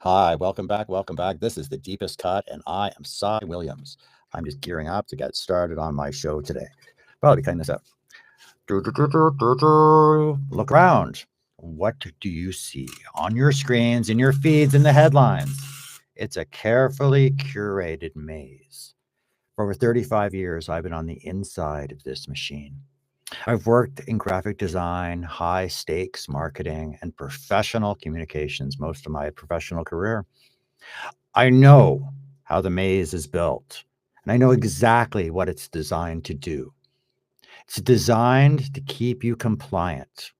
Hi, welcome back. Welcome back. This is The Deepest Cut, and I am Cy Williams. I'm just gearing up to get started on my show today. Probably cutting this up. Look around. What do you see on your screens, in your feeds, in the headlines? It's a carefully curated maze. For over 35 years, I've been on the inside of this machine. I've worked in graphic design, high stakes marketing, and professional communications most of my professional career. I know how the maze is built, and I know exactly what it's designed to do. It's designed to keep you compliant.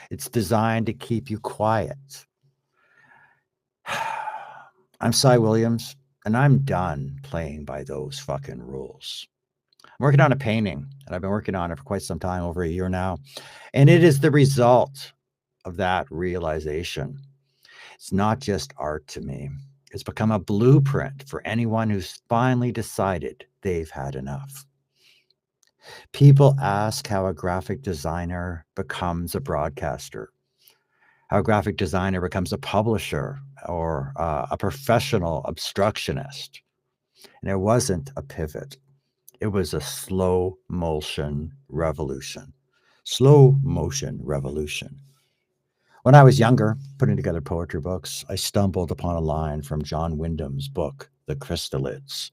It's designed to keep you quiet. I'm Cy Williams, and I'm done playing by those fucking rules. I'm working on a painting, and I've been working on it for quite some time, over a year now. And it is the result of that realization. It's not just art to me. It's become a blueprint for anyone who's finally decided they've had enough. People ask how a graphic designer becomes a broadcaster, how a graphic designer becomes a publisher or a professional obstructionist. And it wasn't a pivot, it was a slow motion revolution. Slow motion revolution. When I was younger, putting together poetry books, I stumbled upon a line from John Wyndham's book, The Crystalids.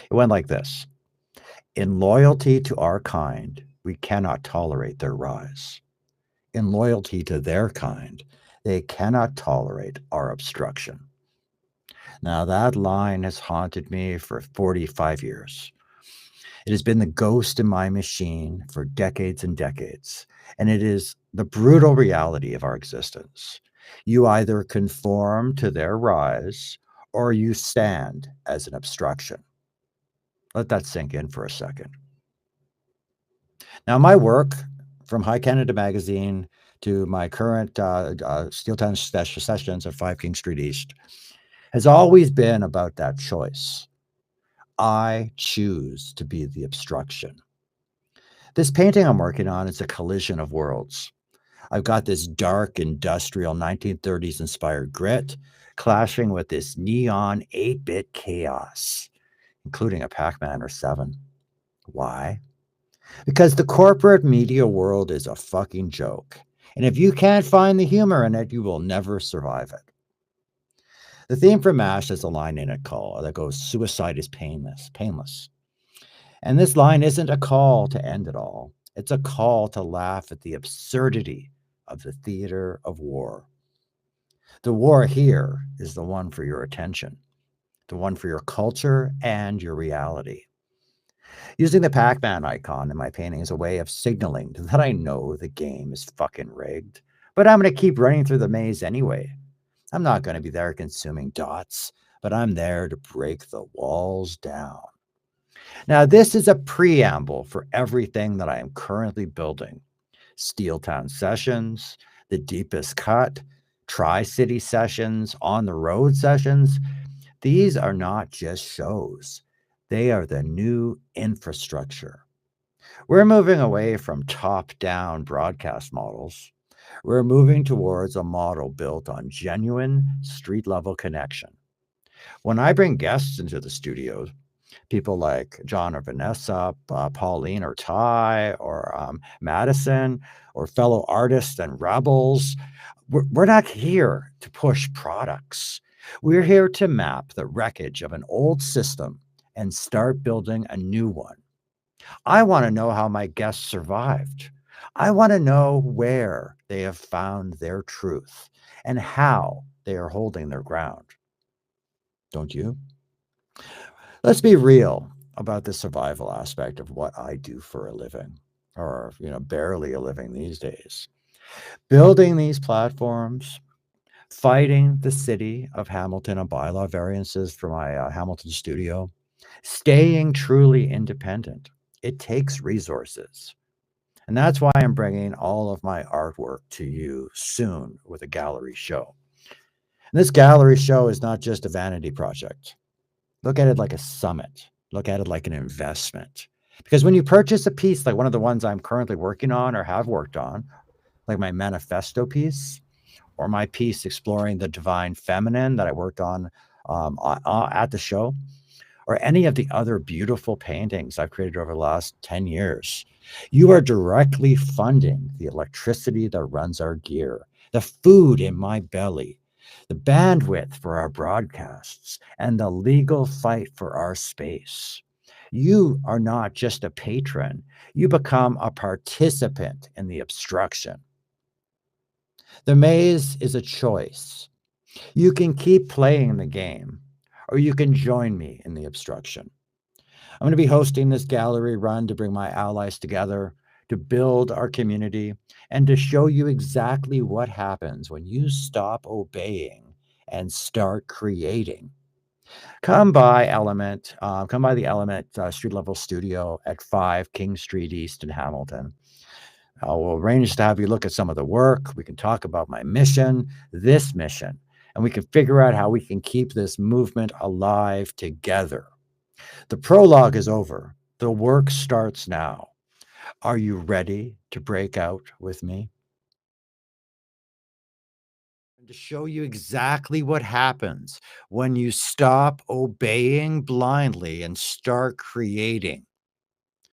It went like this: In loyalty to our kind, we cannot tolerate their rise. In loyalty to their kind, they cannot tolerate our obstruction. Now, that line has haunted me for 45 years. It has been the ghost in my machine for decades and decades, and it is the brutal reality of our existence. You either conform to their rise or you stand as an obstruction. Let that sink in for a second. Now, my work, from High Canada Magazine to my current Steel Town sessions at 5 King Street East, has always been about that choice. I choose to be the obstruction. This painting I'm working on is a collision of worlds. I've got this dark industrial 1930s inspired grit clashing with this neon 8-bit chaos, including a Pac-Man or 7. Why? Because the corporate media world is a fucking joke. And if you can't find the humor in it, you will never survive it. The theme for MASH has a line in it that goes, "Suicide is painless." And this line isn't a call to end it all. It's a call to laugh at the absurdity of the theater of war. The war here is the one for your attention, the one for your culture and your reality. Using the Pac-Man icon in my painting as a way of signaling that I know the game is fucking rigged, but I'm going to keep running through the maze anyway. I'm not going to be there consuming dots, but I'm there to break the walls down. Now, this is a preamble for everything that I am currently building. Steel Town Sessions, The Deepest Cut, Tri-City Sessions, On the Road Sessions. These are not just shows. They are the new infrastructure. We're moving away from top-down broadcast models. We're moving towards a model built on genuine street-level connection. When I bring guests into the studio, people like John or Vanessa, Pauline or Ty or Madison, or fellow artists and rebels, we're not here to push products. We're here to map the wreckage of an old system and start building a new one. I want to know how my guests survived. I want to know where they have found their truth and how they are holding their ground. Don't you? Let's be real about the survival aspect of what I do for a living, or, barely a living these days. Building these platforms, fighting the city of Hamilton on bylaw variances for my Hamilton studio, staying truly independent. It takes resources. And that's why I'm bringing all of my artwork to you soon with a gallery show. And this gallery show is not just a vanity project. Look at it like a summit. Look at it like an investment. Because when you purchase a piece like one of the ones I'm currently working on or have worked on, like my manifesto piece, or my piece exploring the divine feminine that I worked on at the show, or any of the other beautiful paintings I've created over the last 10 years, you are directly funding the electricity that runs our gear, the food in my belly, the bandwidth for our broadcasts, and the legal fight for our space. You are not just a patron, you become a participant in the obstruction. The maze is a choice. You can keep playing the game, or you can join me in the obstruction. I'm going to be hosting this gallery run to bring my allies together, to build our community, and to show you exactly what happens when you stop obeying and start creating. Come by the Element street level studio at 5 King Street East in Hamilton. We'll arrange to have you look at some of the work. We can talk about my mission, this mission, and we can figure out how we can keep this movement alive together. The prologue is over. The work starts now. Are you ready to break out with me? And to show you exactly what happens when you stop obeying blindly and start creating.